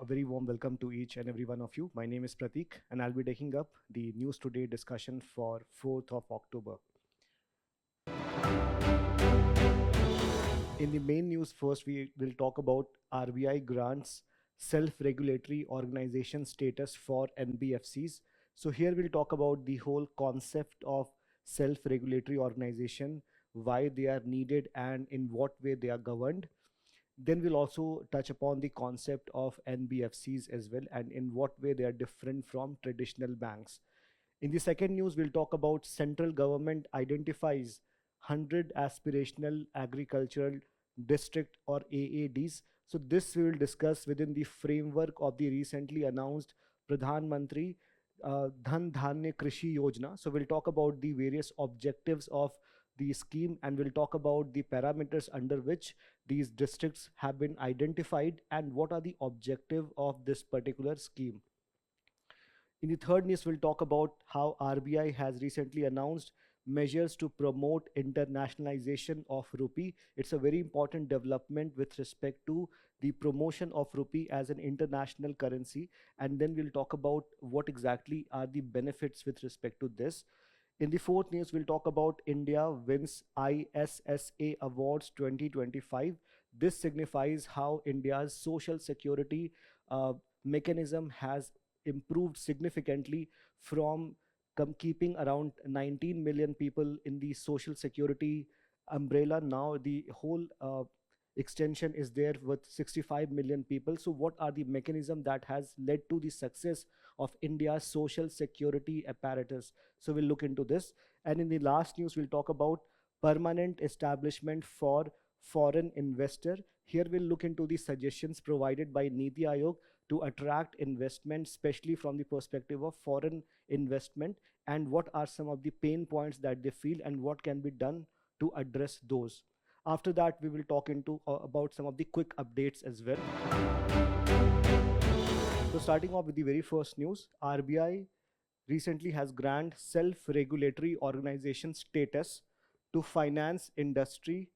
A very warm welcome to each and every one of you. My name is Pratik, and I'll be taking up the News Today discussion for 4th of October. In the main news, first we will talk about RBI grants self-regulatory organization status for NBFCs. So here we'll talk about the whole concept of self-regulatory organization, why they are needed and in what way they are governed. Then we'll also touch upon the concept of NBFCs as well and in what way they are different from traditional banks. In the second news, we'll talk about central government identifies 100 aspirational agricultural district or AADs. So this we will discuss within the framework of the recently announced Pradhan Mantri Dhan Dhanya Krishi Yojana. So we'll talk about the various objectives of the scheme and we'll talk about the parameters under which these districts have been identified and what are the objective of this particular scheme. In the third news, we'll talk about how RBI has recently announced measures to promote internationalization of rupee. It's a very important development with respect to the promotion of rupee as an international currency. And then we'll talk about what exactly are the benefits with respect to this. In the fourth news, we'll talk about India wins ISSA Awards 2025. This signifies how India's social security mechanism has improved significantly from keeping around 19 million people in the social security umbrella. Now the whole extension is there with 65 million people. So what are the mechanism that has led to the success of India's social security apparatus? So we'll look into this. And in the last news, we'll talk about permanent establishment for foreign investor. Here we'll look into the suggestions provided by Niti Aayog to attract investment, especially from the perspective of foreign investment, and what are some of the pain points that they feel and what can be done to address those. After that, we will talk into about some of the quick updates as well. So starting off with the very first news, RBI recently has granted self-regulatory organization status to Finance Industry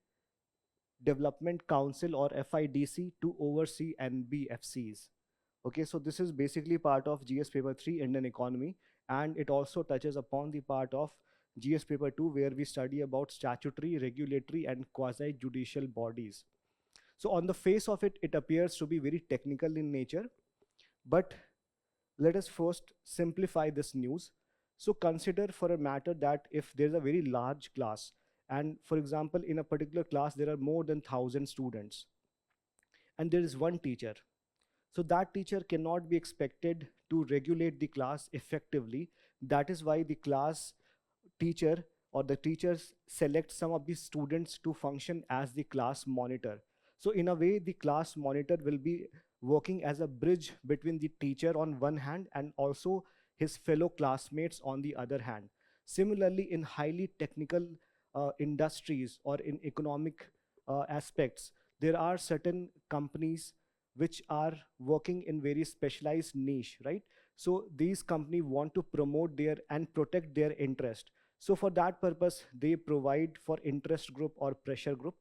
Development Council or FIDC to oversee NBFCs. Okay, so this is basically part of GS paper 3 Indian economy, and it also touches upon the part of GS paper 2 where we study about statutory, regulatory and quasi judicial bodies. So on the face of it, it appears to be very technical in nature, but let us first simplify this news. So consider for a matter that if there's a very large class, and for example, in a particular class, there are more than 1,000 students, and there is one teacher. So that teacher cannot be expected to regulate the class effectively. That is why the class teacher or the teachers select some of the students to function as the class monitor. So in a way, the class monitor will be working as a bridge between the teacher on one hand and also his fellow classmates on the other hand. Similarly, in highly technical industries or in economic aspects, there are certain companies which are working in very specialized niche, right? So these companies want to promote their and protect their interest. So for that purpose, they provide for interest group or pressure group.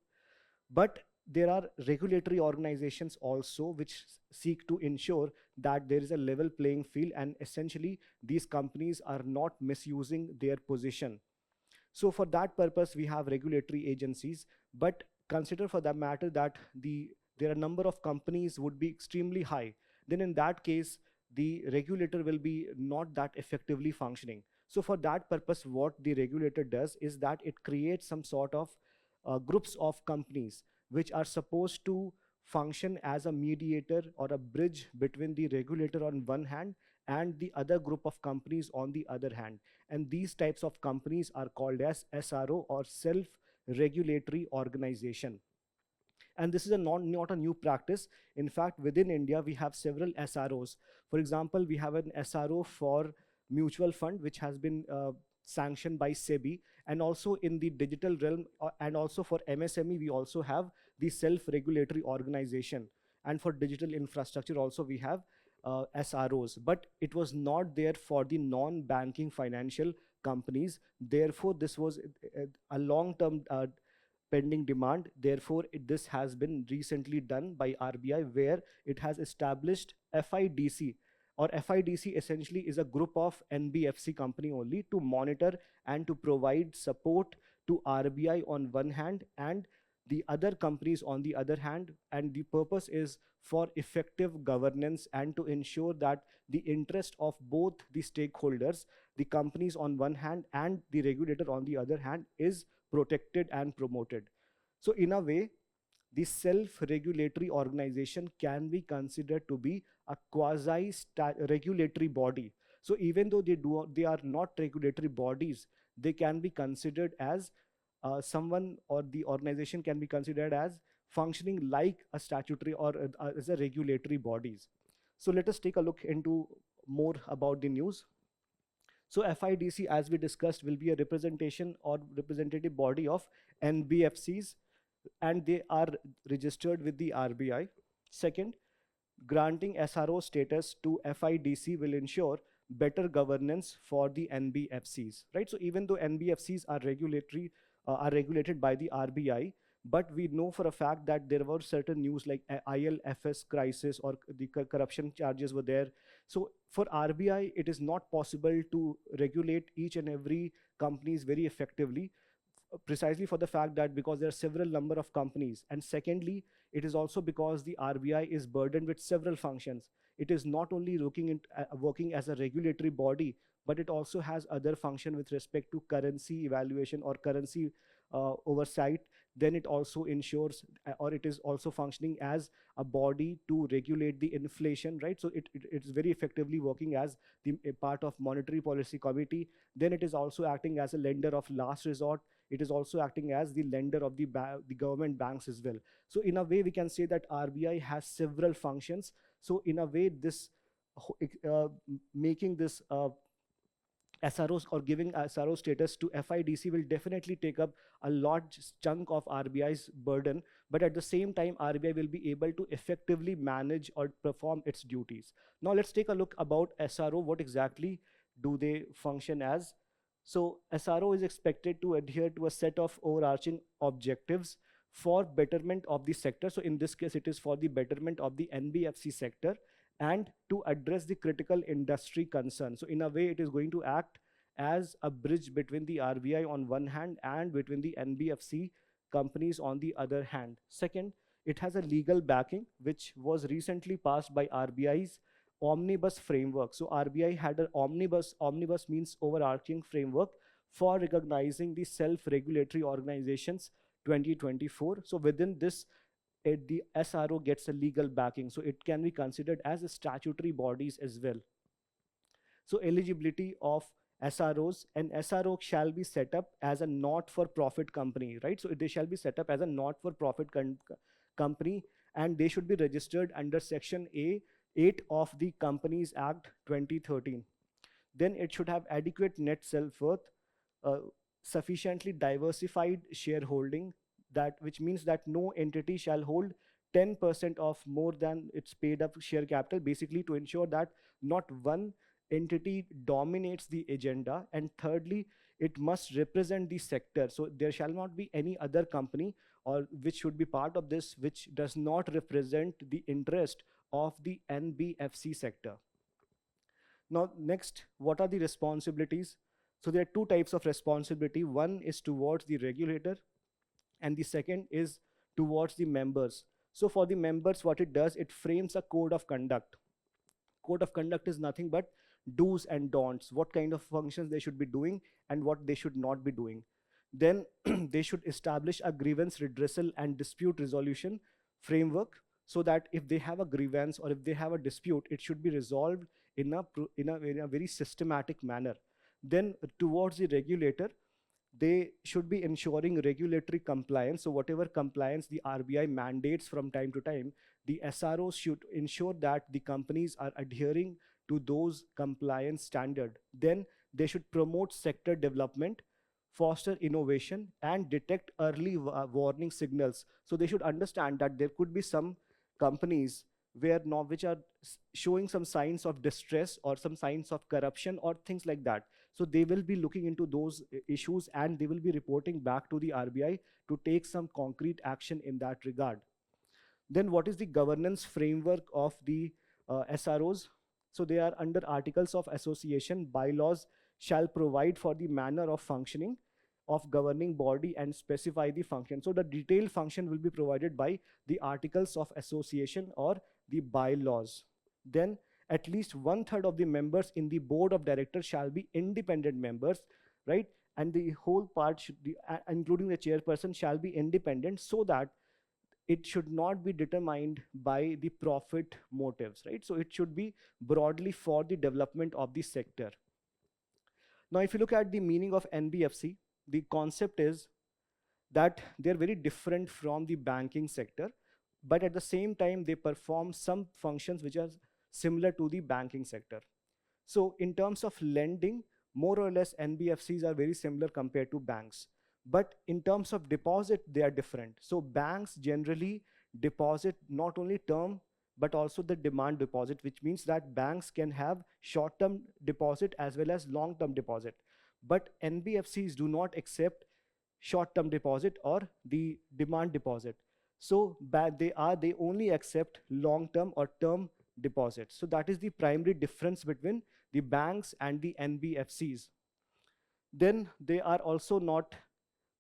But there are regulatory organizations also which seek to ensure that there is a level playing field and essentially these companies are not misusing their position. So for that purpose, we have regulatory agencies, but consider for that matter that there are a number of companies would be extremely high. Then in that case, the regulator will be not that effectively functioning. So for that purpose, what the regulator does is that it creates some sort of groups of companies which are supposed to function as a mediator or a bridge between the regulator on one hand and the other group of companies on the other hand. And these types of companies are called as SRO or self-regulatory organization. And this is not a new practice. In fact, within India, we have several SROs. For example, we have an SRO for mutual fund, which has been sanctioned by SEBI. And also in the digital realm, and also for MSME, we also have the self-regulatory organization. And for digital infrastructure also, we have SROs. But it was not there for the non-banking financial companies. Therefore, this was a long-term pending demand. Therefore, this has been recently done by RBI, where it has established FIDC, or FIDC essentially is a group of NBFC company only to monitor and to provide support to RBI on one hand, and the other companies on the other hand. And the purpose is for effective governance and to ensure that the interest of both the stakeholders, the companies on one hand and the regulator on the other hand, is protected and promoted. So in a way, the self-regulatory organization can be considered to be a quasi-regulatory body. So even though they are not regulatory bodies, they can be considered as someone, or the organization can be considered as functioning like a statutory or as a regulatory bodies. So let us take a look into more about the news. So FIDC, as we discussed, will be a representation or representative body of NBFCs, and they are registered with the RBI. Second, granting SRO status to FIDC will ensure better governance for the NBFCs, right? So even though NBFCs are regulated by the RBI, but we know for a fact that there were certain news like ILFS crisis, or the corruption charges were there. So for RBI, it is not possible to regulate each and every companies very effectively, precisely for the fact that because there are several number of companies, and secondly, it is also because the RBI is burdened with several functions. It is not only working as a regulatory body, but it also has other function with respect to currency evaluation or currency oversight. Then it also ensures, or it is also functioning as a body to regulate the inflation, right? So it's very effectively working as a part of monetary policy committee. Then it is also acting as a lender of last resort. It is also acting as the lender of the government banks as well. So in a way, we can say that RBI has several functions. So in a way, this making this SROs or giving SRO status to FIDC will definitely take up a large chunk of RBI's burden, but at the same time, RBI will be able to effectively manage or perform its duties. Now let's take a look about SRO. What exactly do they function as? So SRO is expected to adhere to a set of overarching objectives for betterment of the sector. So in this case, it is for the betterment of the NBFC sector and to address the critical industry concerns. So in a way, it is going to act as a bridge between the RBI on one hand and between the NBFC companies on the other hand. Second, it has a legal backing, which was recently passed by RBI's omnibus framework. So RBI had an omnibus means overarching framework for recognizing the self-regulatory organizations 2024. So within this, the SRO gets a legal backing, so it can be considered as a statutory bodies as well. So eligibility of SROs: an SRO shall be set up as a not-for-profit company, right? So they shall be set up as a not-for-profit company, and they should be registered under Section A8 of the Companies Act 2013. Then it should have adequate net self-worth, sufficiently diversified shareholding, which means that no entity shall hold 10% of more than its paid up share capital, basically to ensure that not one entity dominates the agenda. And thirdly, it must represent the sector. So there shall not be any other company or which should be part of this which does not represent the interest of the NBFC sector. Now next, what are the responsibilities? So there are two types of responsibility. One is towards the regulator, and the second is towards the members. So for the members, what it does, it frames a code of conduct. Code of conduct is nothing but do's and don'ts, what kind of functions they should be doing and what they should not be doing. Then they should establish a grievance redressal and dispute resolution framework, so that if they have a grievance or if they have a dispute, it should be resolved in a very systematic manner. Then towards the regulator, they should be ensuring regulatory compliance. So whatever compliance the RBI mandates from time to time, the SROs should ensure that the companies are adhering to those compliance standards. Then they should promote sector development, foster innovation, and detect early warning signals. So they should understand that there could be some companies which are showing some signs of distress or some signs of corruption or things like that. So they will be looking into those issues, and they will be reporting back to the RBI to take some concrete action in that regard. Then what is the governance framework of the SROs? So they are under Articles of Association. Bylaws shall provide for the manner of functioning of governing body and specify the function. So the detailed function will be provided by the Articles of Association or the bylaws. Then at least 1/3 of the members in the board of directors shall be independent members, right? And the whole part should be, including the chairperson, shall be independent, so that it should not be determined by the profit motives, right? So it should be broadly for the development of the sector. Now, if you look at the meaning of NBFC, the concept is that they're very different from the banking sector, but at the same time, they perform some functions which are similar to the banking sector. So in terms of lending, more or less NBFCs are very similar compared to banks. But in terms of deposit, they are different. So banks generally deposit not only term, but also the demand deposit, which means that banks can have short-term deposit as well as long-term deposit. But NBFCs do not accept short-term deposit or the demand deposit. So they only accept long-term or term deposits. So that is the primary difference between the banks and the NBFCs. Then they are also not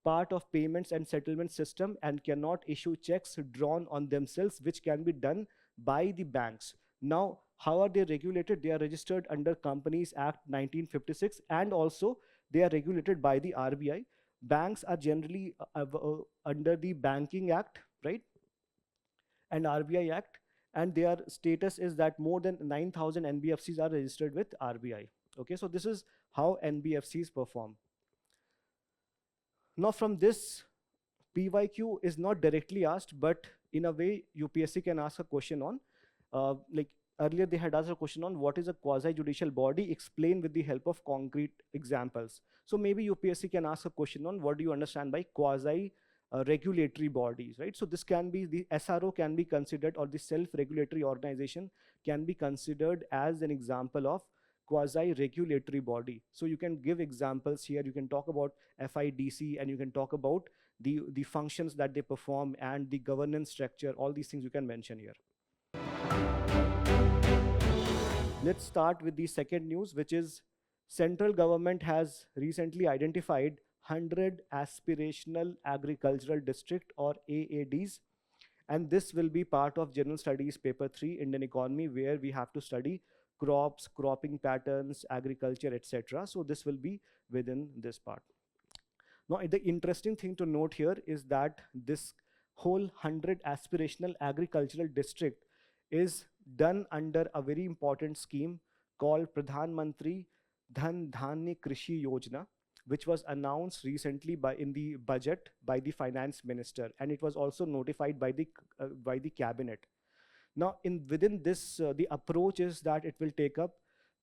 part of payments and settlement system and cannot issue checks drawn on themselves, which can be done by the banks. Now, how are they regulated? They are registered under Companies Act 1956, and also they are regulated by the RBI. Banks are generally under the Banking Act, right? And RBI Act, and their status is that more than 9,000 NBFCs are registered with RBI. Okay, so this is how NBFCs perform. Now from this, PYQ is not directly asked, but in a way UPSC can ask a question on, like earlier they had asked a question on what is a quasi-judicial body, explain with the help of concrete examples. So maybe UPSC can ask a question on what do you understand by quasi regulatory bodies, right? So this can be, the SRO can be considered, or the self-regulatory organization can be considered as an example of quasi-regulatory body. So you can give examples here. You can talk about FIDC, and you can talk about the functions that they perform and the governance structure. All these things you can mention here. Let's start with the second news, which is central government has recently identified 100 aspirational agricultural district, or AADs, and this will be part of general studies paper 3 Indian economy, where we have to study crops, cropping patterns, agriculture, etc. So this will be within this part. Now the interesting thing to note here is that this whole 100 aspirational agricultural district is done under a very important scheme called Pradhan Mantri Dhan Dhanya Krishi Yojana, which was announced recently in the budget by the finance minister, and it was also notified by the cabinet. Now, within this, the approach is that it will take up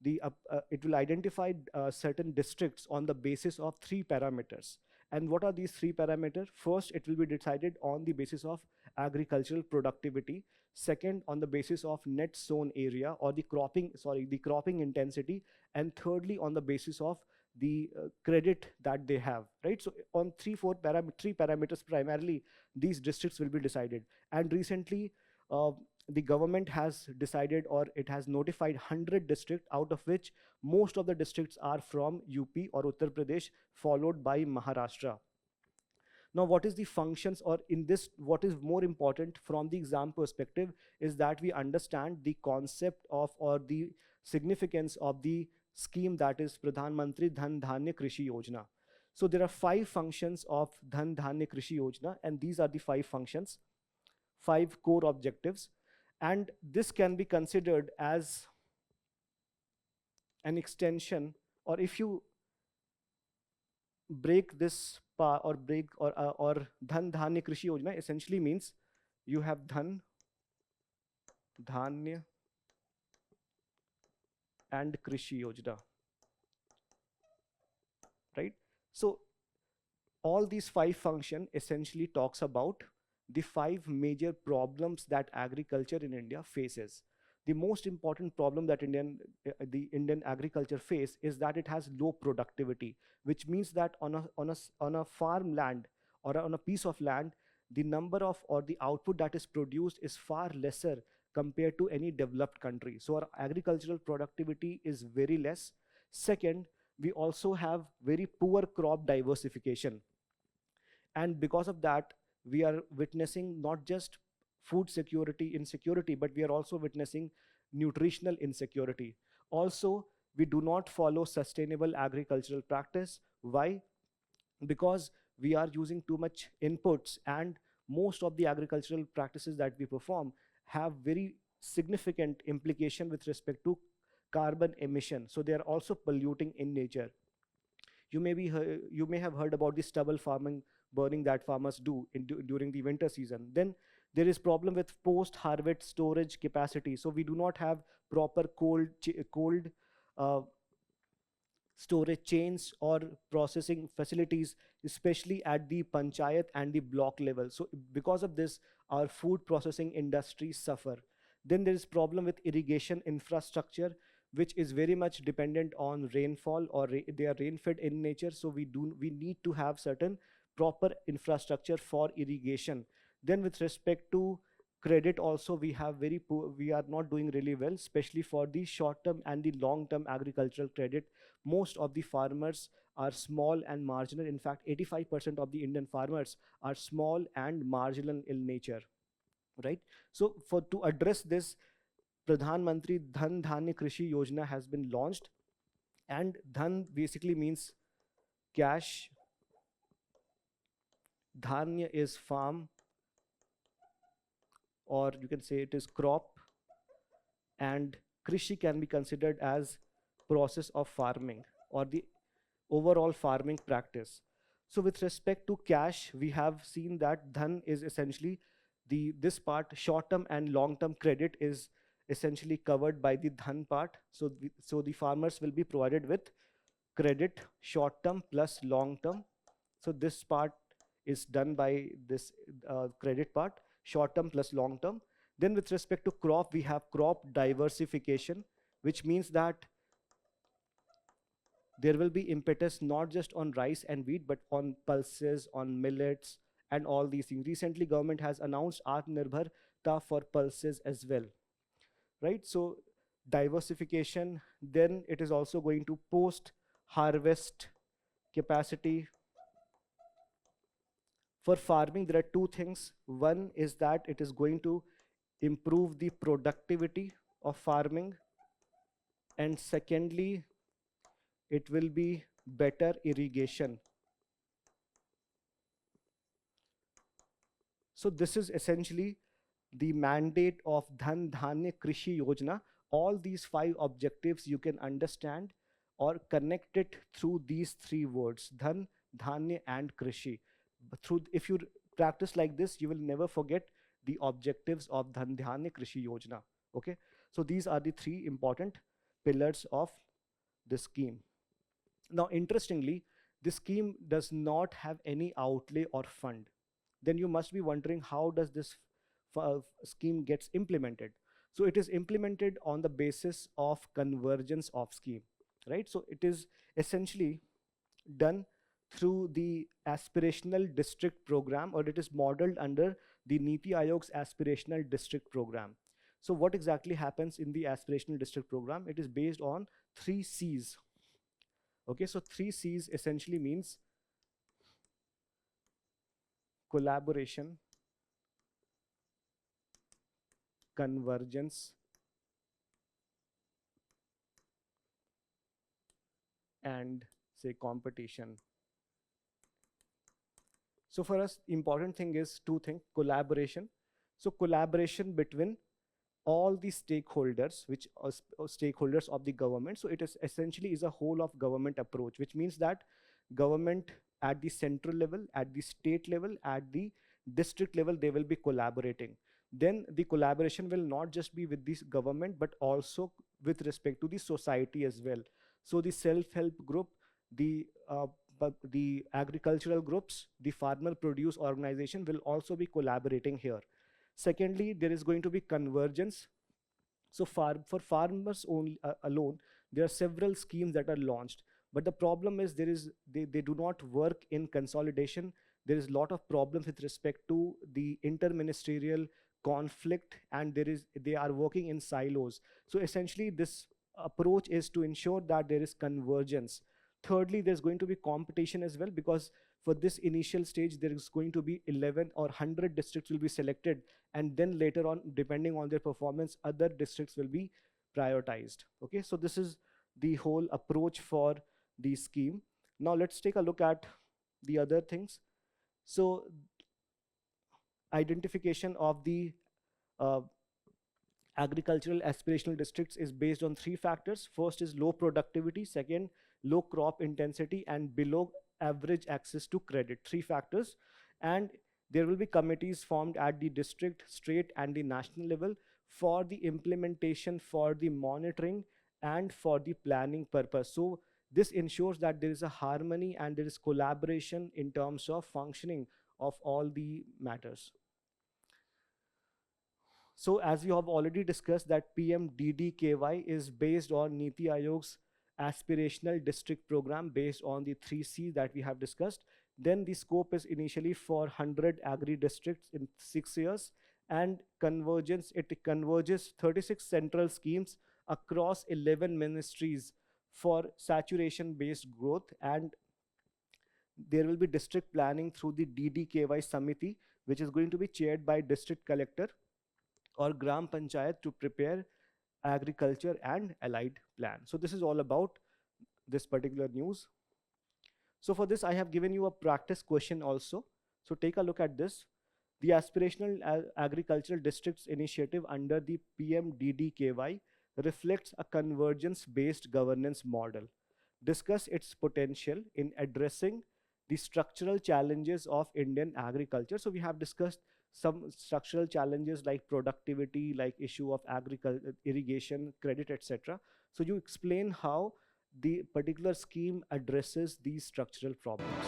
it will identify certain districts on the basis of 3 parameters. And what are these 3 parameters? First, it will be decided on the basis of agricultural productivity. Second, on the basis of net sown area, or the cropping intensity. And thirdly, on the basis of the credit that they have, right? So on 3 parameters primarily, these districts will be decided. And recently, the government has decided, or it has notified 100 districts, out of which most of the districts are from UP or Uttar Pradesh, followed by Maharashtra. Now, what is the functions, or in this, what is more important from the exam perspective is that we understand the concept of, or the significance of the scheme, that is Pradhan Mantri Dhan Dhanya Krishi Yojana. So there are 5 functions of Dhan Dhanya Krishi Yojana, and these are the 5 functions, 5 core objectives. And this can be considered as an extension, or if you break this or Dhan Dhanya Krishi Yojana essentially means you have Dhan, Dhanya and Krishi Yojana, right? So all these 5 functions essentially talks about the 5 major problems that agriculture in India faces. The most important problem that the Indian agriculture face is that it has low productivity, which means that on a farmland or on a piece of land, the number of or the output that is produced is far lesser compared to any developed country. So our agricultural productivity is very less. Second, we also have very poor crop diversification. And because of that, we are witnessing not just food security insecurity, but we are also witnessing nutritional insecurity. Also, we do not follow sustainable agricultural practice. Why? Because we are using too much inputs, and most of the agricultural practices that we perform have very significant implication with respect to carbon emission, so they are also polluting in nature. You may have heard about the stubble farming, burning that farmers do during the winter season. Then there is problem with post harvest storage capacity, so we do not have proper cold uh, storage chains or processing facilities, especially at the panchayat and the block level. So because of this, our food processing industries suffer. Then there is problem with irrigation infrastructure, which is very much dependent on rainfall, or they are rain fed in nature. So we need to have certain proper infrastructure for irrigation. Then with respect to credit also, we have very poor, we are not doing really well, especially for the short term and the long term agricultural credit. Most of the farmers are small and marginal. In fact, 85% of the Indian farmers are small and marginal in nature, right? So for to address this, Pradhan Mantri Dhan Dhanya Krishi Yojana has been launched. And dhan basically means cash, dhanya is farm, or you can say it is crop, and krishi can be considered as process of farming or the overall farming practice. So with respect to cash, we have seen that dhan is essentially this part, short term and long term credit is essentially covered by the dhan part. So so the farmers will be provided with credit, short term plus long term. So this part is done by this credit part, short term plus long term. Then with respect to crop, we have crop diversification, which means that there will be impetus not just on rice and wheat, but on pulses, on millets, and all these things. Recently, government has announced Atmanirbharta for pulses as well, right? So diversification. Then it is also going to post harvest capacity. For farming, there are two things. One is that it is going to improve the productivity of farming, and secondly, it will be better irrigation. So this is essentially the mandate of Dhan Dhanya Krishi Yojana. All these 5 objectives you can understand or connect it through these 3 words: Dhan, Dhanya, and Krishi. If you practice like this, you will never forget the objectives of Dhan Dhanya Krishi Yojana. Okay, so these are the 3 important pillars of the scheme. Now, interestingly, this scheme does not have any outlay or fund. Then you must be wondering, how does this scheme gets implemented? So it is implemented on the basis of convergence of scheme, right? So it is essentially done through the aspirational district program, or it is modeled under the Niti Aayog's aspirational district program. So what exactly happens in the aspirational district program? It is based on 3 C's. Okay, so 3 C's essentially means collaboration, convergence, and say competition. So for us, important thing is 2 things: collaboration. So collaboration between all the stakeholders, which are stakeholders of the government. So it is essentially is a whole of government approach, which means that government at the central level, at the state level, at the district level, they will be collaborating. Then the collaboration will not just be with this government, but also with respect to the society as well. So the self-help group, the but the agricultural groups, the farmer produce organization will also be collaborating here. Secondly, there is going to be convergence. So for farmers only alone, there are several schemes that are launched. But the problem is they do not work in consolidation. There is a lot of problems with respect to the interministerial conflict, and they are working in silos. So essentially, this approach is to ensure that there is convergence. Thirdly, there's going to be competition as well, because for this initial stage, there is going to be 11 or 100 districts will be selected, and then later on, depending on their performance, other districts will be prioritized. Okay, so this is the whole approach for the scheme. Now let's take a look at the other things. So identification of the uh, agricultural aspirational districts is based on three factors. First is low productivity, second, low crop intensity, and below average access to credit. Three factors. And there will be committees formed at the district, state, and the national level for the implementation, for the monitoring, and for the planning purpose. So this ensures that there is a harmony and there is collaboration in terms of functioning of all the matters. So as we have already discussed, that PMDDKY is based on Niti Aayog's aspirational district program based on the 3C that we have discussed. Then the scope is initially for 100 agri districts in 6 years, and it converges 36 central schemes across 11 ministries for saturation based growth. And there will be district planning through the DDKY Samiti, which is going to be chaired by district collector or Gram Panchayat to prepare agriculture and allied plan. So this is all about this particular news. So for this, I have given you a practice question also. So take a look at this. The Aspirational Agricultural Districts Initiative under the PMDDKY reflects a convergence-based governance model. Discuss its potential in addressing the structural challenges of Indian agriculture. So we have discussed some structural challenges like productivity, like issue of agriculture, irrigation, credit, etc. So you explain how the particular scheme addresses these structural problems.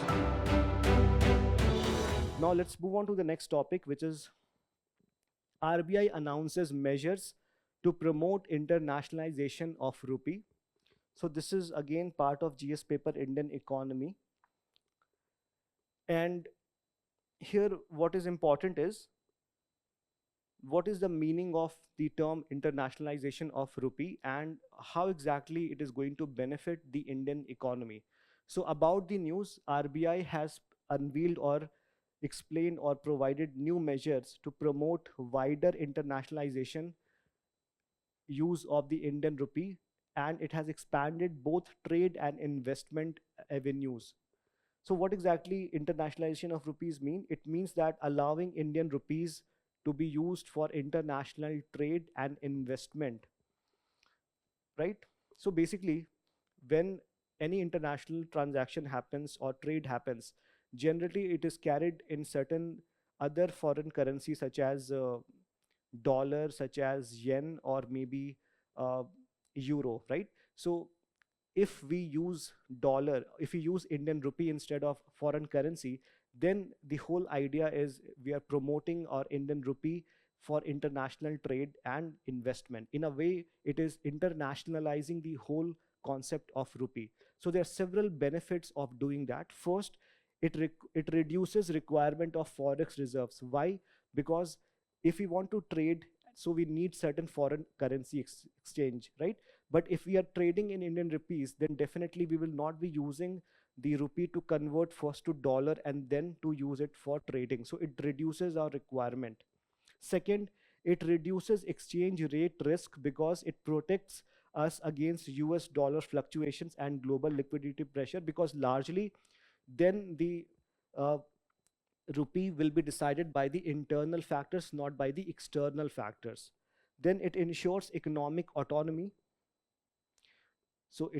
Now let's move on to the next topic, which is RBI announces measures to promote internationalization of rupee. So this is again part of GS paper Indian economy. And here what is important is what is the meaning of the term internationalization of rupee and how exactly it is going to benefit the Indian economy. So about the news, RBI has unveiled or explained or provided new measures to promote wider internationalization use of the Indian rupee, and it has expanded both trade and investment avenues. So what exactly internationalization of rupees mean? It means that allowing Indian rupees to be used for international trade and investment, right? So basically, when any international transaction happens or trade happens, generally it is carried in certain other foreign currencies such as dollar, such as yen, or maybe uh, euro, right? So if we use dollar, if we use Indian rupee instead of foreign currency, then the whole idea is we are promoting our Indian rupee for international trade and investment. In a way, it is internationalizing the whole concept of rupee. So there are several benefits of doing that. First, it reduces requirement of forex reserves. Why? Because if we want to trade, so we need certain foreign currency exchange, right? But if we are trading in Indian rupees, then definitely we will not be using the rupee to convert first to dollar and then to use it for trading. So it reduces our requirement. Second, it reduces exchange rate risk because it protects us against US dollar fluctuations and global liquidity pressure, because largely then the uh, rupee will be decided by the internal factors, not by the external factors. Then it ensures economic autonomy. So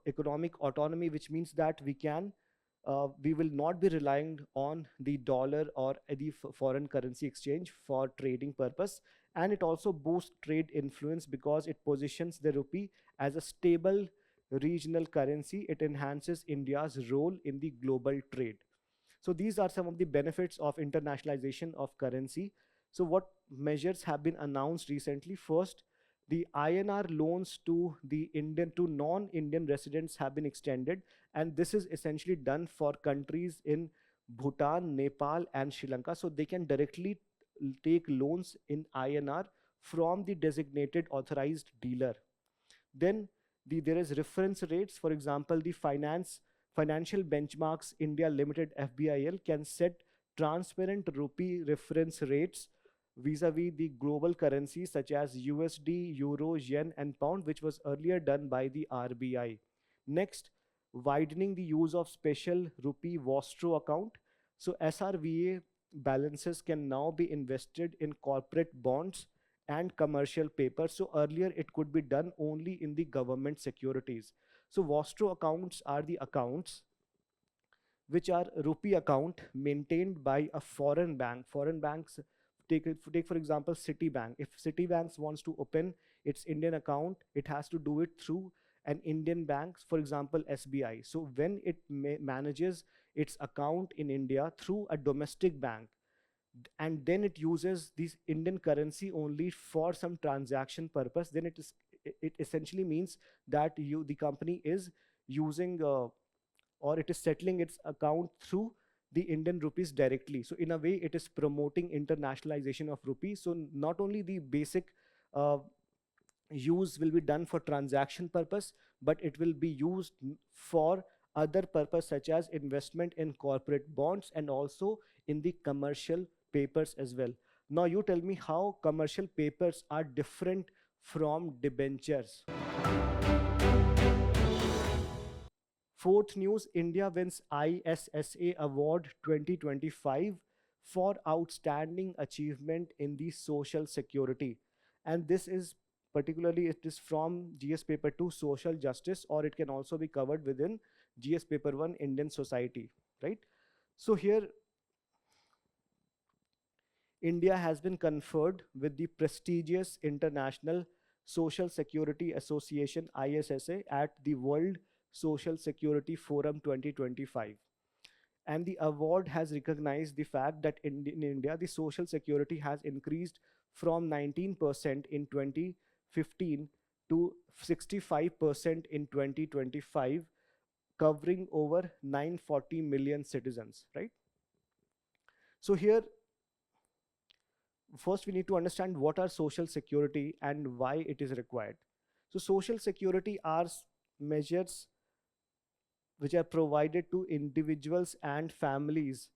economic autonomy, which means that we will not be relying on the dollar or the foreign currency exchange for trading purpose. And it also boosts trade influence because it positions the rupee as a stable regional currency, it enhances India's role in the global trade. So these are some of the benefits of internationalization of currency. So what measures have been announced recently? First, the INR loans to the Indian to non-Indian residents have been extended, and this is essentially done for countries in Bhutan, Nepal, and Sri Lanka, so they can directly take loans in INR from the designated authorized dealer. Then there is reference rates. For example, the financial benchmarks India Limited (FBIL) can set transparent rupee reference rates vis-a-vis the global currencies such as USD, Euro, Yen, and Pound, which was earlier done by the RBI. Next, widening the use of special rupee Vostro account. So SRVA balances can now be invested in corporate bonds and commercial paper. So earlier it could be done only in the government securities. So Vostro accounts are the accounts which are rupee account maintained by a foreign bank. Foreign banks, take for example Citibank. If Citibank wants to open its Indian account, it has to do it through an Indian bank, for example SBI. So when it manages its account in India through a domestic bank, and then it uses this Indian currency only for some transaction purpose, then it essentially means that the company is using or it is settling its account through the Indian rupees directly. So in a way, it is promoting internationalization of rupees. So not only the basic uh, use will be done for transaction purpose, but it will be used for other purpose such as investment in corporate bonds and also in the commercial papers as well. Now you tell me how commercial papers are different from debentures. Fourth news, India wins ISSA Award 2025 for outstanding achievement in the social security. And this is particularly, it is from GS paper 2 social justice, or it can also be covered within GS paper 1 Indian society, right? So here India has been conferred with the prestigious International Social Security Association ISSA at the World Social Security Forum 2025. And the award has recognized the fact that in India, the social security has increased from 19% in 2015 to 65% in 2025, covering over 940 million citizens, right? So here, first we need to understand what are social security and why it is required. So social security are measures which are provided to individuals and families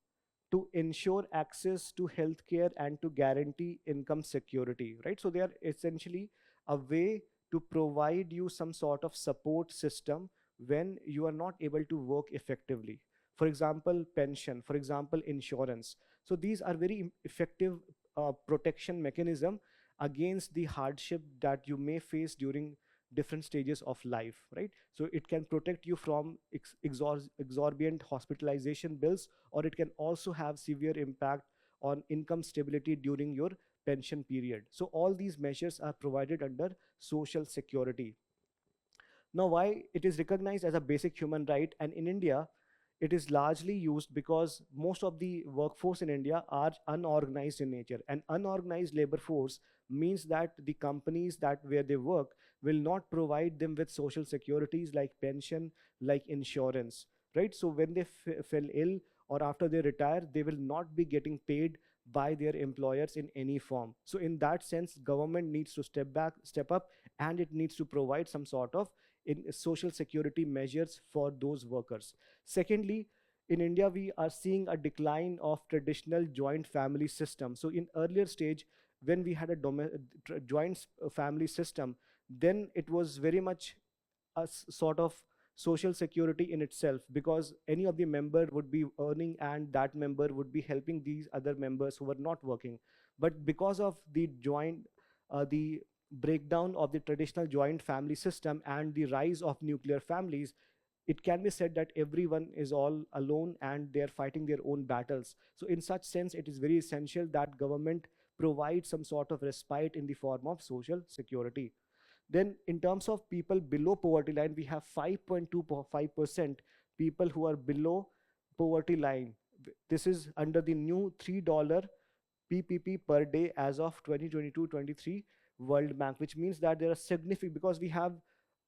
to ensure access to healthcare and to guarantee income security, right? So they are essentially a way to provide you some sort of support system when you are not able to work effectively. For example, pension, for example, insurance. So these are very effective protection mechanism against the hardship that you may face during different stages of life, right? So it can protect you from exorbitant hospitalization bills, or it can also have severe impact on income stability during your pension period. So all these measures are provided under social security. Now, why it is recognized as a basic human right, and in India, it is largely used because most of the workforce in India are unorganized in nature. And unorganized labor force means that the companies that where they work will not provide them with social securities like pension, like insurance, right? So when they fell ill or after they retire, they will not be getting paid by their employers in any form. So in that sense, government needs to step up, and it needs to provide some sort of in social security measures for those workers. Secondly, in India, we are seeing a decline of traditional joint family system. So in earlier stage, when we had a joint family system, then it was very much a sort of social security in itself, because any of the member would be earning and that member would be helping these other members who were not working. But because of the breakdown of the traditional joint family system and the rise of nuclear families, it can be said that everyone is all alone and they're fighting their own battles. So in such sense, it is very essential that government provides some sort of respite in the form of social security. Then in terms of people below poverty line, we have 5.25% people who are below poverty line. This is under the new $3 PPP per day as of 2022-23 World Bank, which means that there are significant, because we have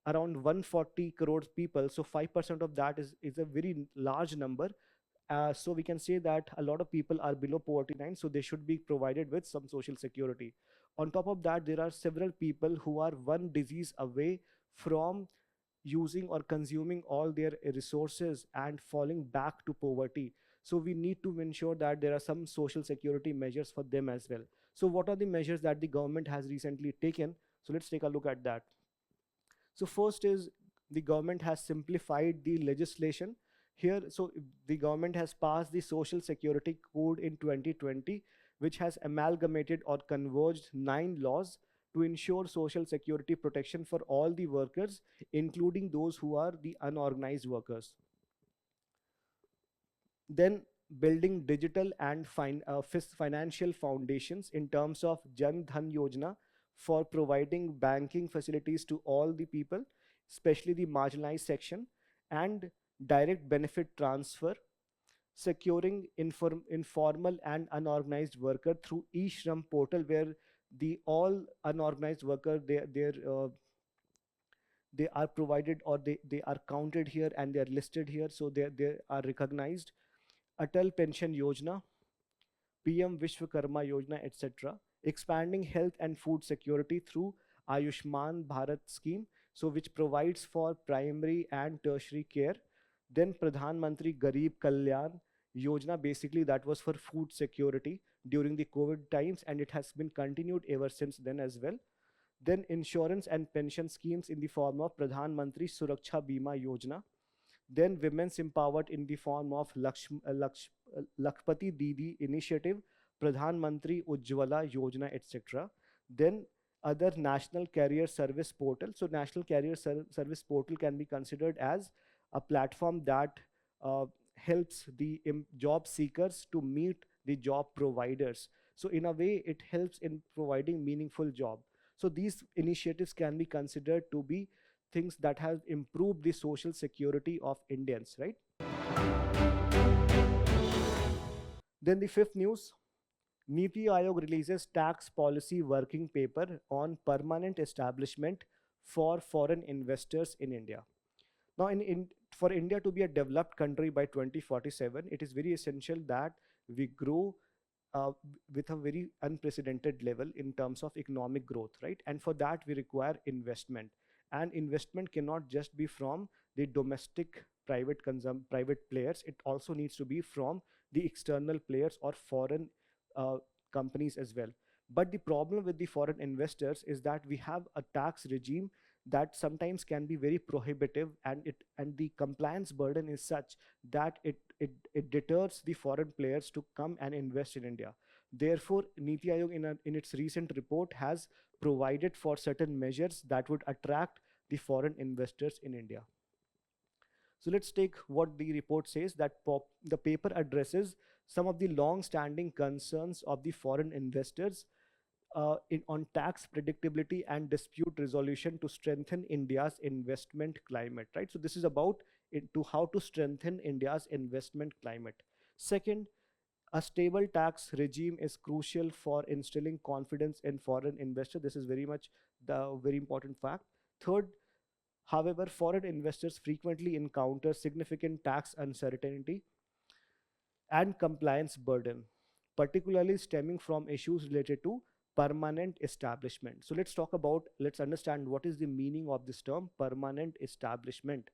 around 140 crores people, so 5% of that is a very large number. So we can say that a lot of people are below poverty line, so they should be provided with some social security. On top of that, there are several people who are one disease away from using or consuming all their resources and falling back to poverty. So we need to ensure that there are some social security measures for them as well. So what are the measures that the government has recently taken? So let's take a look at that. So first is, the government has simplified the legislation here. So the government has passed the Social Security Code in 2020, which has amalgamated or converged 9 laws to ensure social security protection for all the workers, including those who are the unorganized workers. Then building digital and financial foundations in terms of Jan Dhan Yojana for providing banking facilities to all the people, especially the marginalized section, and direct benefit transfer, securing informal and unorganized worker through e-Shram portal, where the all unorganized worker, they are provided, or they are counted here and they are listed here, so they are recognized. Atal Pension Yojana, PM Vishwakarma Yojana, etc. Expanding health and food security through Ayushman Bharat scheme, so which provides for primary and tertiary care. Then Pradhan Mantri Garib Kalyan Yojana, basically that was for food security during the COVID times, and it has been continued ever since then as well. Then insurance and pension schemes in the form of Pradhan Mantri Suraksha Bima Yojana. Then women's empowered in the form of Lakshpati Didi initiative, Pradhan Mantri Ujjwala Yojana, etc. Then other national career service portal. So national career service portal can be considered as a platform that helps the job seekers to meet the job providers. So in a way, it helps in providing meaningful job. So these initiatives can be considered to be things that have improved the social security of Indians, right? Then the fifth news, Niti Aayog releases tax policy working paper on permanent establishment for foreign investors in India. Now, for India to be a developed country by 2047, it is very essential that we grow with a very unprecedented level in terms of economic growth, right? And for that, we require investment. And investment cannot just be from the domestic private players. It also needs to be from the external players or foreign companies as well. But the problem with the foreign investors is that we have a tax regime that sometimes can be very prohibitive, and the compliance burden is such that it deters the foreign players to come and invest in India. Therefore, Niti Aayog in its recent report has provided for certain measures that would attract the foreign investors in India. So let's take what the report says, that the paper addresses some of the long-standing concerns of the foreign investors on tax predictability and dispute resolution to strengthen India's investment climate, right? So this is about how to strengthen India's investment climate. Second, a stable tax regime is crucial for instilling confidence in foreign investors. This is very much the very important fact. Third, however, foreign investors frequently encounter significant tax uncertainty and compliance burden, particularly stemming from issues related to permanent establishment. So let's understand what is the meaning of this term, permanent establishment.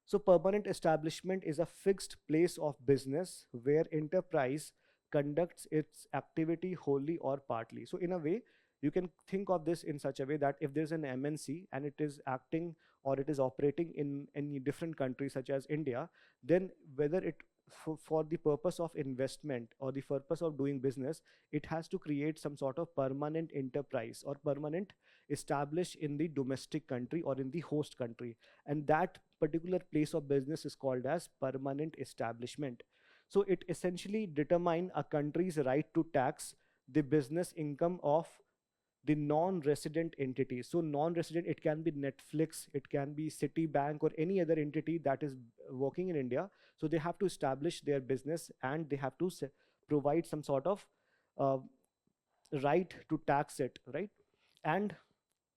So permanent establishment is a fixed place of business where enterprise conducts its activity wholly or partly. So in a way, you can think of this in such a way that if there's an MNC and it is acting or it is operating in any different country such as India, then whether it for the purpose of investment or the purpose of doing business, it has to create some sort of permanent enterprise or permanent established in the domestic country or in the host country, and that particular place of business is called as permanent establishment. So it essentially determines a country's right to tax the business income of the non-resident entities. So non-resident, it can be Netflix, it can be Citibank, or any other entity that is working in India. So they have to establish their business, and they have to provide some sort of uh, right to tax it, right? And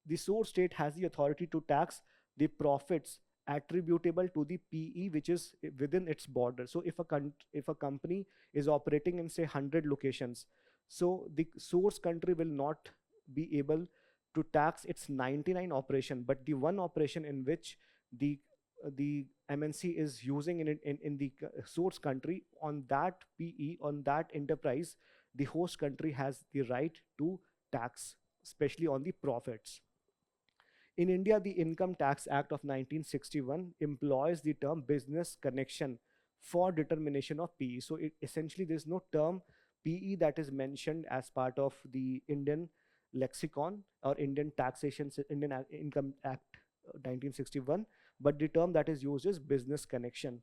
the source state has the authority to tax the profits attributable to the PE which is within its border. So if a company is operating in say 100 locations, so the source country will not be able to tax its 99 operation, but the one operation in which the MNC is using in the source country, on that PE, on that enterprise, the host country has the right to tax, especially on the profits. In India, the Income Tax Act of 1961 employs the term business connection for determination of PE. So essentially, there's no term PE that is mentioned as part of the Indian lexicon or Indian taxation, Indian Income Act 1961, but the term that is used is business connection.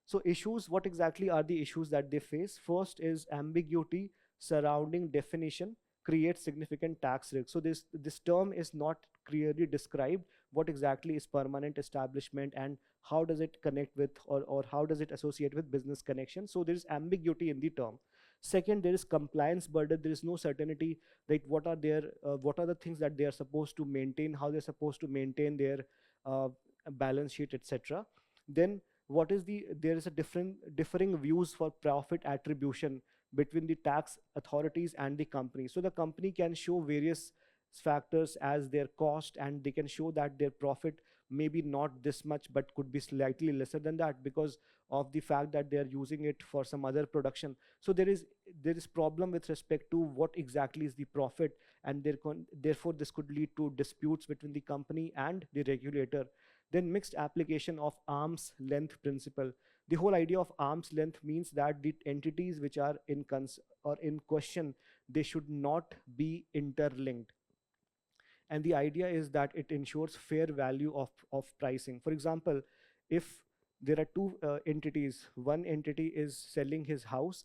So issues, what exactly are the issues that they face? First is ambiguity surrounding definition creates significant tax risk. So this term is not clearly described. What exactly is permanent establishment, and how does it connect with, or how does it associate with business connection? So there is ambiguity in the term. Second, there is compliance burden. There is no certainty, like what are the things that they are supposed to maintain, how they're supposed to maintain their uh, balance sheet, etc. Then what is there is a differing views for profit attribution between the tax authorities and the company. So the company can show various factors as their cost, and they can show that their profit may be not this much but could be slightly lesser than that because of the fact that they are using it for some other production. So there is problem with respect to what exactly is the profit, and therefore this could lead to disputes between the company and the regulator. Then mixed application of arm's length principle. The whole idea of arm's length means that the entities which are in question, they should not be interlinked. And the idea is that it ensures fair value of pricing. For example, if there are two entities, one entity is selling his house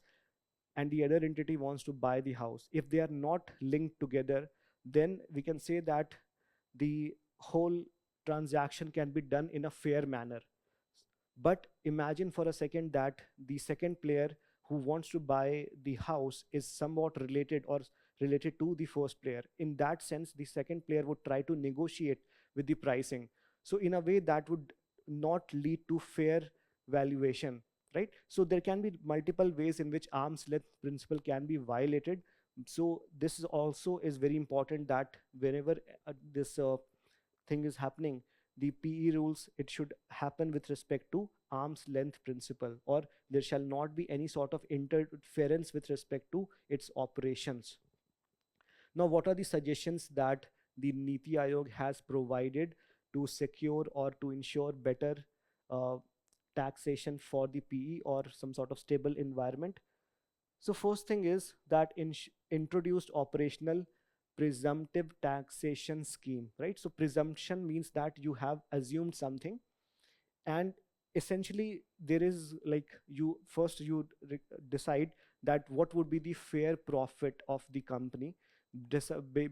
and the other entity wants to buy the house, if they are not linked together, then we can say that the whole transaction can be done in a fair manner. But imagine for a second that the second player who wants to buy the house is somewhat related to the first player. In that sense, the second player would try to negotiate with the pricing. So in a way that would not lead to fair valuation, right? So there can be multiple ways in which arm's length principle can be violated. So this is also is very important, that whenever this thing is happening, the PE rules, it should happen with respect to arm's length principle, or there shall not be any sort of interference with respect to its operations. Now, what are the suggestions that the Niti Aayog has provided to secure or to ensure better uh, taxation for the PE or some sort of stable environment? So first thing is that introduced operational presumptive taxation scheme, right? So presumption means that you have assumed something, and essentially there is like decide that what would be the fair profit of the company,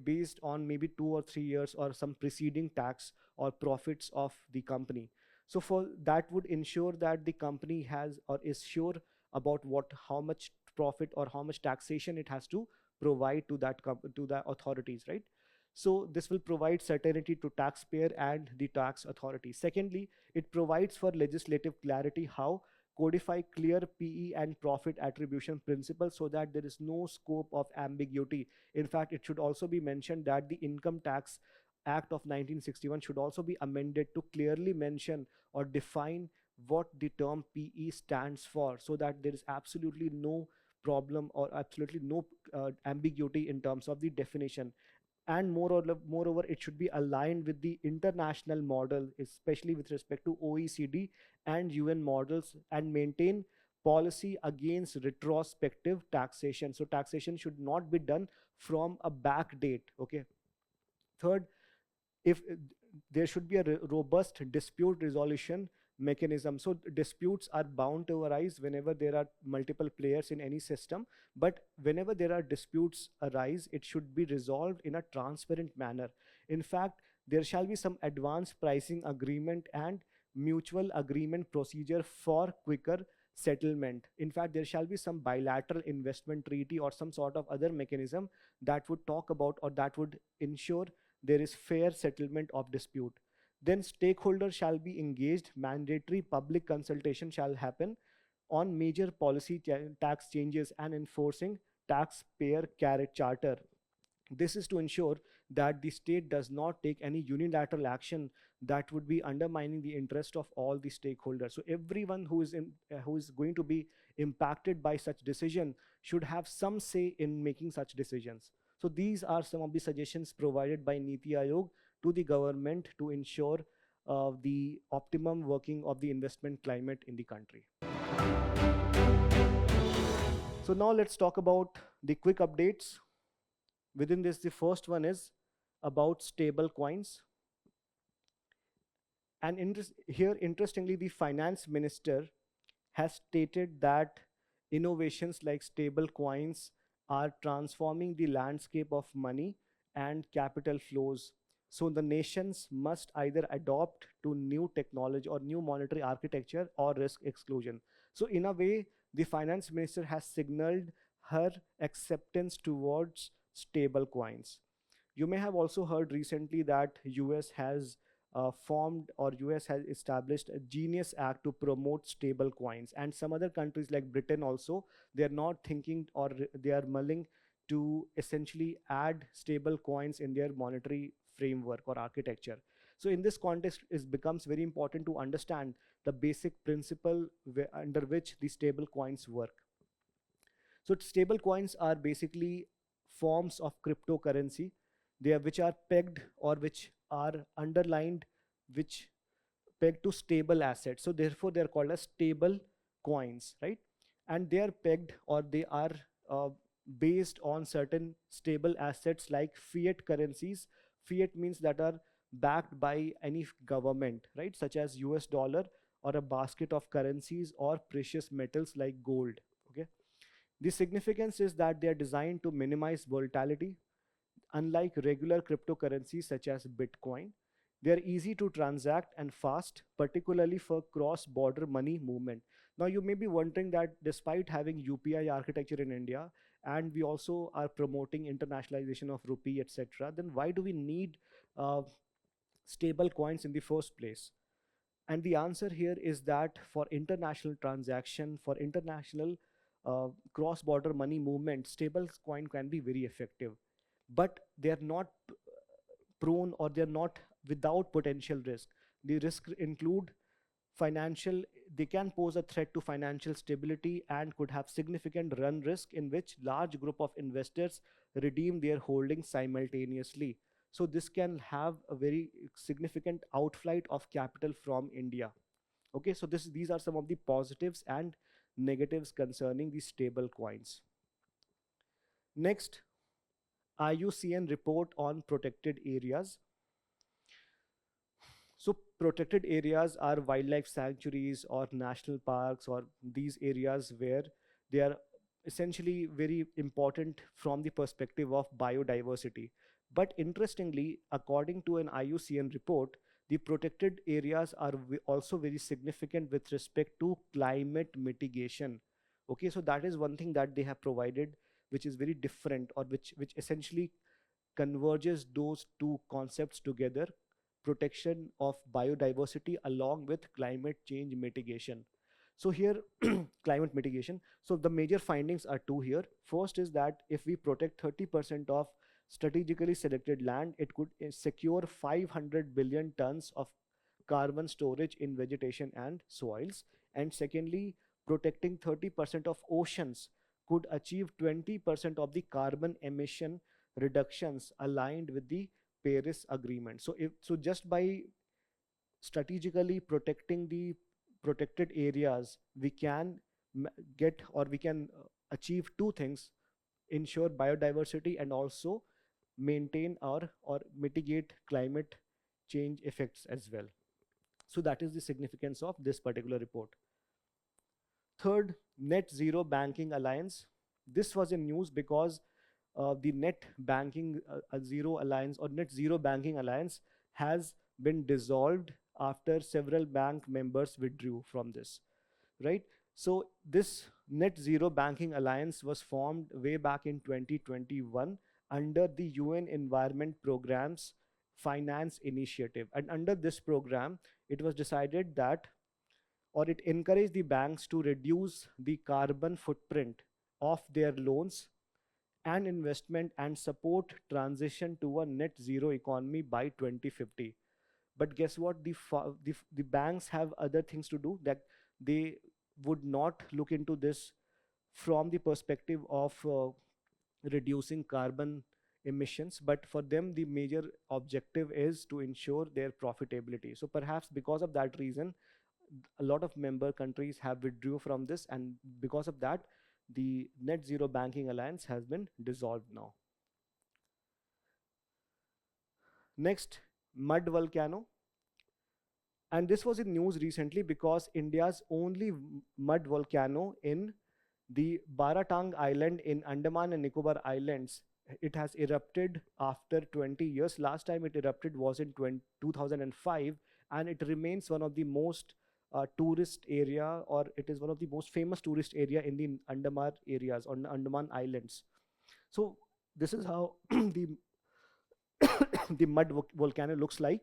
based on maybe 2 or 3 years or some preceding tax or profits of the company. So for that would ensure that the company has or is sure about how much profit or how much taxation it has to provide to to the authorities, right? So this will provide certainty to taxpayer and the tax authority. Secondly, it provides for legislative clarity how codify clear PE and profit attribution principles so that there is no scope of ambiguity. In fact, it should also be mentioned that the Income Tax Act of 1961 should also be amended to clearly mention or define what the term PE stands for, so that there is absolutely no problem or absolutely no ambiguity in terms of the definition. And moreover, it should be aligned with the international model, especially with respect to OECD and UN models, and maintain policy against retrospective taxation. So taxation should not be done from a back date. Okay. Third, if there should be a robust dispute resolution mechanism. So disputes are bound to arise whenever there are multiple players in any system, but whenever there are disputes arise, it should be resolved in a transparent manner. In fact, there shall be some advanced pricing agreement and mutual agreement procedure for quicker settlement. In fact, there shall be some bilateral investment treaty or some sort of other mechanism that would talk about or that would ensure there is fair settlement of dispute. Then stakeholders shall be engaged, mandatory public consultation shall happen on major policy tax changes and enforcing taxpayer carrot charter. This is to ensure that the state does not take any unilateral action that would be undermining the interest of all the stakeholders. So everyone who is going to be impacted by such decision should have some say in making such decisions. So these are some of the suggestions provided by Niti Aayog to the government to ensure the optimum working of the investment climate in the country. So now let's talk about the quick updates. Within this, the first one is about stable coins. And here, interestingly, the finance minister has stated that innovations like stable coins are transforming the landscape of money and capital flows. So the nations must either adopt to new technology or new monetary architecture or risk exclusion. So in a way, the finance minister has signaled her acceptance towards stable coins. You may have also heard recently that US has formed or US has established a Genius Act to promote stable coins, and some other countries like Britain also, they are not thinking or they are mulling to essentially add stable coins in their monetary framework or architecture. So in this context, it becomes very important to understand the basic principle under which the stable coins work. So stable coins are basically forms of cryptocurrency. They are which are pegged or which are underlined, which pegged to stable assets. So therefore, they are called as stable coins, right? And they are pegged or they are uh, based on certain stable assets like fiat currencies. Fiat means that are backed by any government, right? Such as US dollar or a basket of currencies or precious metals like gold. Okay. The significance is that they are designed to minimize volatility. Unlike regular cryptocurrencies such as Bitcoin, they are easy to transact and fast, particularly for cross-border money movement. Now, you may be wondering that despite having UPI architecture in India, and we also are promoting internationalization of rupee, etc., then why do we need uh, stable coins in the first place? And the answer here is that for international transaction, for international cross-border money movement, stable coin can be very effective, but they are not prone or they're not without potential risk. The risks include financial, they can pose a threat to financial stability and could have significant run risk in which large group of investors redeem their holdings simultaneously. So this can have a very significant outflight of capital from India. Okay, so these are some of the positives and negatives concerning the stable coins. Next, IUCN report on protected areas. So protected areas are wildlife sanctuaries or national parks or these areas where they are essentially very important from the perspective of biodiversity. But interestingly, according to an IUCN report, the protected areas are also very significant with respect to climate mitigation. Okay, so that is one thing that they have provided, which is very different or which essentially converges those two concepts together: protection of biodiversity along with climate change mitigation. So here, climate mitigation. So the major findings are two here. First is that if we protect 30% of strategically selected land, it could secure 500 billion tons of carbon storage in vegetation and soils. And secondly, protecting 30% of oceans could achieve 20% of the carbon emission reductions aligned with the Paris Agreement. So just by strategically protecting the protected areas, we can get or we can achieve two things: ensure biodiversity and also maintain or mitigate climate change effects as well. So that is the significance of this particular report. Third, Net Zero Banking Alliance. This was in news because the Net Banking Zero Alliance or Net Zero Banking Alliance has been dissolved after several bank members withdrew from this, right? So this Net Zero Banking Alliance was formed way back in 2021 under the UN Environment Programme's Finance Initiative. And under this program, it was decided that, or it encouraged the banks to reduce the carbon footprint of their loans and investment and support transition to a net zero economy by 2050. But guess what? The banks have other things to do, that they would not look into this from the perspective of reducing carbon emissions, but for them the major objective is to ensure their profitability. So perhaps because of that reason, a lot of member countries have withdrew from this, and because of that, the Net Zero Banking Alliance has been dissolved now. Next, mud volcano. And this was in news recently because India's only mud volcano in the Baratang Island in Andaman and Nicobar Islands, it has erupted after 20 years. Last time it erupted was in 2005, and it remains one of the most tourist area, or it is one of the most famous tourist area in the Andaman areas on Andaman Islands. So this is how the the volcano looks like.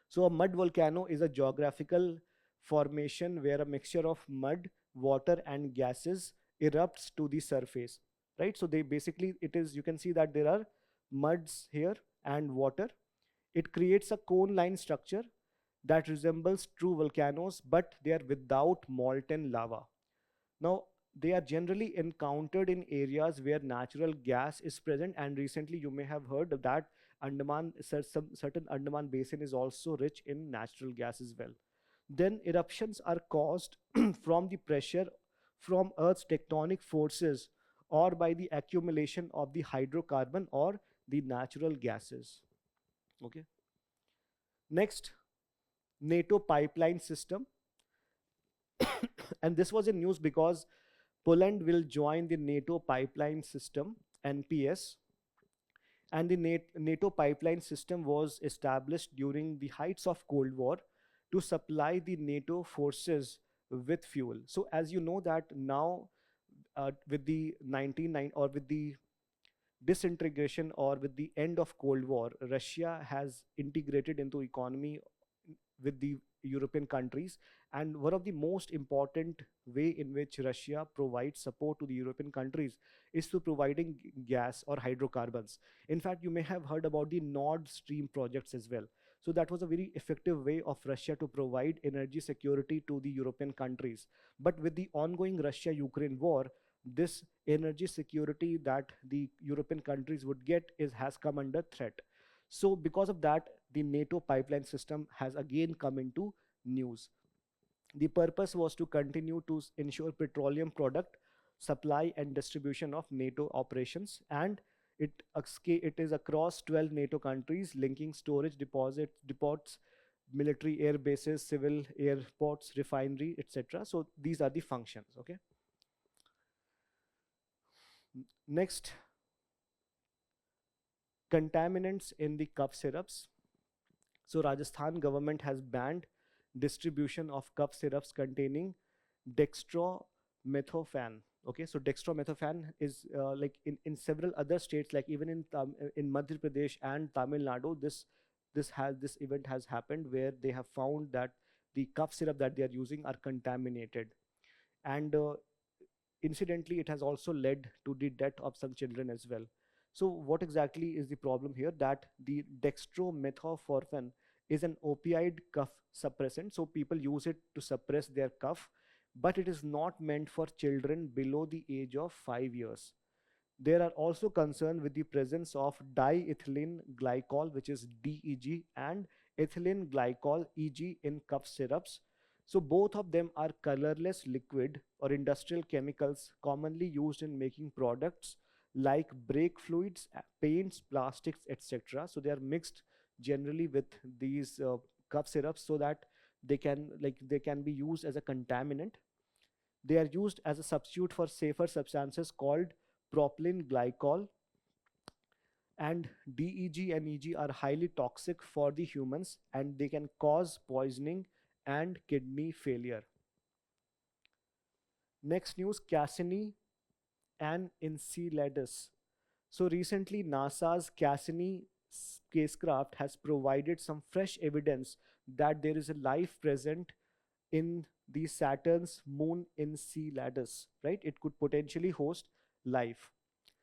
So a mud volcano is a geographical formation where a mixture of mud, water and gases erupts to the surface, right? So they basically, it is, you can see that there are muds here and water. It creates a cone-line structure that resembles true volcanoes, but they are without molten lava. Now, they are generally encountered in areas where natural gas is present, and recently you may have heard of that Andaman, certain Andaman basin is also rich in natural gas as well. Then eruptions are caused from the pressure from Earth's tectonic forces or by the accumulation of the hydrocarbon or the natural gases. Okay. Next, NATO pipeline system. And this was in news because Poland will join the NATO pipeline system, NPS. And the NATO pipeline system was established during the heights of Cold War to supply the NATO forces with fuel. So as you know that now, with the 1990 or with the disintegration or with the end of Cold War, Russia has integrated into economy with the European countries. And one of the most important way in which Russia provides support to the European countries is through providing gas or hydrocarbons. In fact, you may have heard about the Nord Stream projects as well. So that was a very effective way of Russia to provide energy security to the European countries. But with the ongoing Russia-Ukraine war, this energy security that the European countries would get has come under threat. So because of that, the NATO pipeline system has again come into news. The purpose was to continue to ensure petroleum product supply and distribution of NATO operations, and it is across 12 NATO countries, linking storage depots, military air bases, civil airports, refinery, etc. So these are the functions. Okay. Next, contaminants in the cough syrups. So Rajasthan government has banned distribution of cough syrups containing dextromethorphan. Okay, so dextromethorphan is like in several other states, like even in Madhya Pradesh and Tamil Nadu, this event has happened where they have found that the cough syrup that they are using are contaminated, and incidentally, it has also led to the death of some children as well. So what exactly is the problem here? That the dextromethorphan is an opioid cough suppressant. So people use it to suppress their cough, but it is not meant for children below the age of 5 years. There are also concerns with the presence of diethylene glycol, which is DEG, and ethylene glycol, EG, in cough syrups. So both of them are colorless liquid or industrial chemicals commonly used in making products like brake fluids, paints, plastics, etc. So they are mixed generally with these cough syrups so that they can be used as a contaminant. They are used as a substitute for safer substances called propylene glycol, and DEG and EG are highly toxic for the humans and they can cause poisoning and kidney failure. Next news, Cassini and Enceladus. So recently, NASA's Cassini spacecraft has provided some fresh evidence that there is a life present in the Saturn's moon Enceladus, right? It could potentially host life.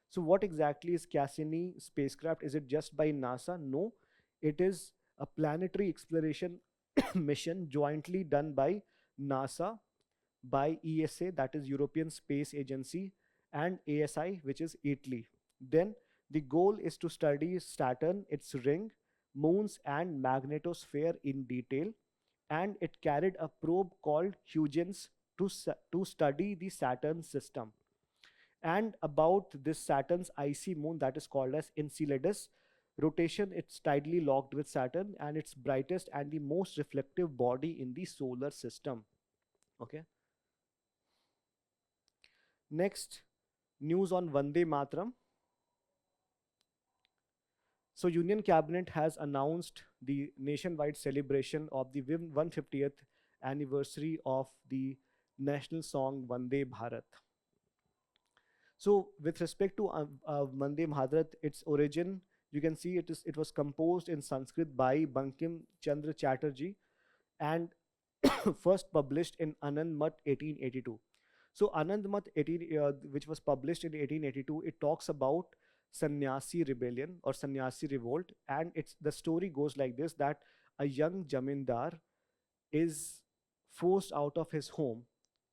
So, what exactly is Cassini spacecraft? Is it just by NASA? No, it is a planetary exploration mission jointly done by NASA, by ESA, that is European Space Agency, and ASI, which is Italy. Then the goal is to study Saturn, its ring, moons, and magnetosphere in detail. And it carried a probe called Huygens to study the Saturn system. And about this Saturn's icy moon that is called as Enceladus, rotation, it's tidally locked with Saturn and its brightest and the most reflective body in the solar system. Okay. Next, news on Vande Mataram. So Union Cabinet has announced the nationwide celebration of the 150th anniversary of the national song Vande Bharat. So with respect to Vande Bharat, its origin, you can see it was composed in Sanskrit by Bankim Chandra Chatterjee and first published in Anand Mat 1882. So Anand Mat 18, which was published in 1882, it talks about Sannyasi rebellion or Sannyasi revolt, and it's the story goes like this: that a young jamindar is forced out of his home,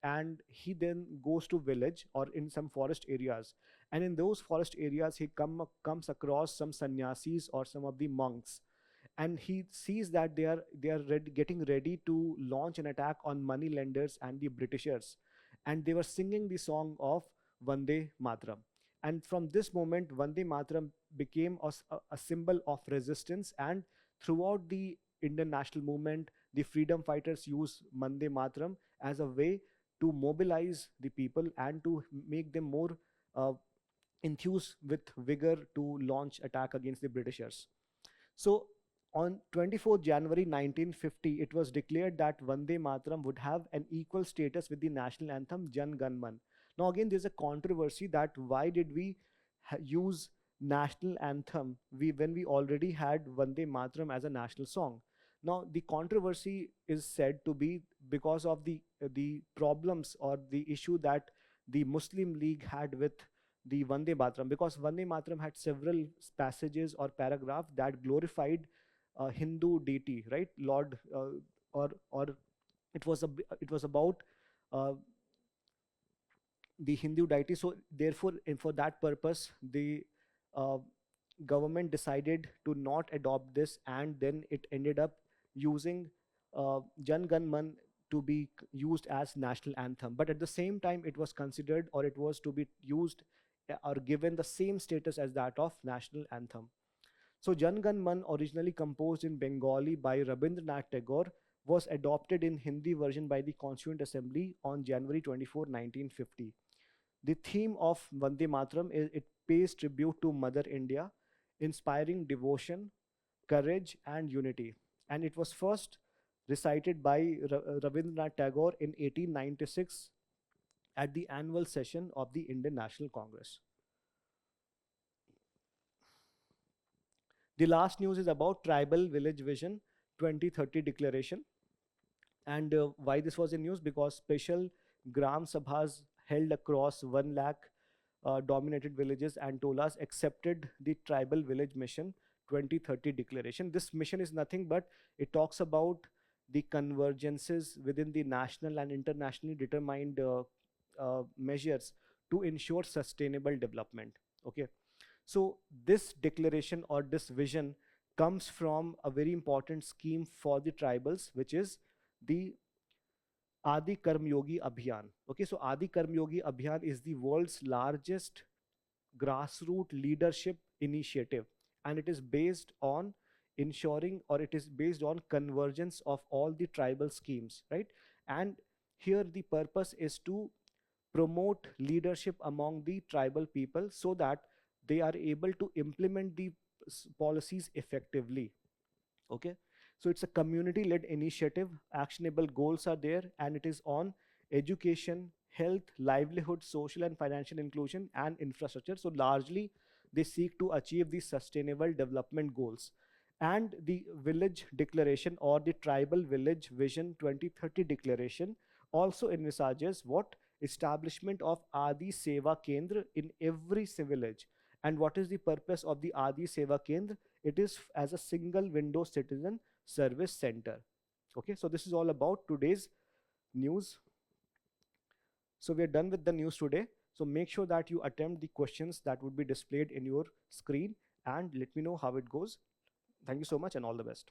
and he then goes to village or in some forest areas, and in those forest areas he comes across some sannyasis or some of the monks, and he sees that they are getting ready to launch an attack on money lenders and the Britishers, and they were singing the song of Vande Mataram. And from this moment, Vande Mataram became a symbol of resistance. And throughout the Indian national movement, the freedom fighters use Vande Mataram as a way to mobilize the people and to make them more uh, enthused with vigor to launch attack against the Britishers. So on 24th January 1950, it was declared that Vande Mataram would have an equal status with the national anthem Jan Gan Man. Now again, there's a controversy that why did we use national anthem when we already had Vande Mataram as a national song. Now the controversy is said to be because of the problems or the issue that the Muslim League had with the Vande Mataram, because Vande Mataram had several passages or paragraph that glorified Hindu deity, right? Lord, or it was about uh, the Hindu deity. So therefore, for that purpose, the uh, government decided to not adopt this, and then it ended up using Jan Gan Man to be used as national anthem. But at the same time, it was considered or it was to be used or given the same status as that of national anthem. So Jan Gan Man, originally composed in Bengali by Rabindranath Tagore, was adopted in Hindi version by the Constituent Assembly on January 24, 1950. The theme of Vande Mataram is it pays tribute to Mother India, inspiring devotion, courage, and unity. And it was first recited by Rabindranath Tagore in 1896 at the annual session of the Indian National Congress. The last news is about Tribal Village Vision 2030 declaration. And why this was in news? Because special Gram Sabhas held across 1 lakh dominated villages and tolas accepted the Tribal Village Mission 2030 declaration. This mission is nothing but it talks about the convergences within the national and internationally determined measures to ensure sustainable development. Okay. So this declaration or this vision comes from a very important scheme for the tribals, which is the Adi Karm Yogi Abhiyan. Okay, so Adi Karm Yogi Abhiyan is the world's largest grassroots leadership initiative, and it is based on ensuring, or it is based on convergence of all the tribal schemes, right? And here the purpose is to promote leadership among the tribal people so that they are able to implement the policies effectively. Okay, so it's a community led initiative, actionable goals are there, and it is on education, health, livelihood, social and financial inclusion, and infrastructure. So largely they seek to achieve the sustainable development goals. And the village declaration, or the tribal village vision 2030 declaration, also envisages what? Establishment of Adi Seva Kendra in every village. And what is the purpose of the Adi Seva Kendra? It is as a single window citizen service center. Okay, so this is all about today's news. So we are done with the news today. So make sure that you attempt the questions that would be displayed in your screen and let me know how it goes. Thank you so much and all the best.